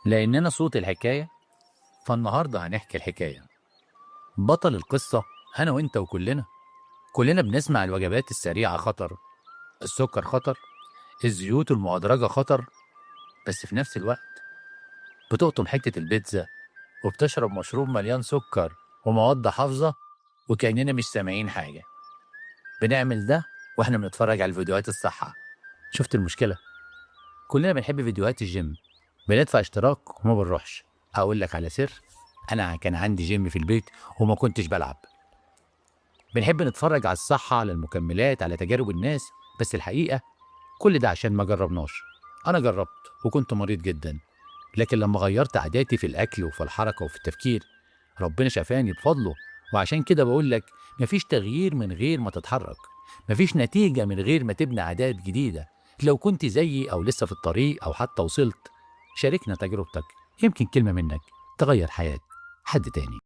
لأننا صوت الحكاية، فالنهاردة هنحكي الحكاية. بطل القصة أنا وإنت وكلنا. كلنا بنسمع الوجبات السريعة خطر، السكر خطر، الزيوت المهدرجة خطر. بس في نفس الوقت بتقطم حتة البيتزا وبتشرب مشروب مليان سكر ومواد حافظة وكأننا مش سامعين حاجة. بنعمل ده واحنا بنتفرج على الفيديوهات الصحة. شفت المشكلة؟ كلنا بنحب فيديوهات الجيم، بندفع اشتراك وما بنروحش. اقول لك على سر، انا كان عندي جيم في البيت وما كنتش بلعب. بنحب نتفرج على الصحة، على المكملات، على تجارب الناس، بس الحقيقة كل ده عشان ما جربناش. انا جربت وكنت مريض جدا، لكن لما غيرت عاداتي في الاكل وفي الحركة وفي التفكير ربنا شفاني بفضله. وعشان كده بقول لك، مفيش تغيير من غير ما تتحرك، مفيش نتيجة من غير ما تبني عادات جديدة. لو كنت زيي أو لسه في الطريق أو حتى وصلت، شاركنا تجربتك، يمكن كلمة منك تغير حياة حد تاني.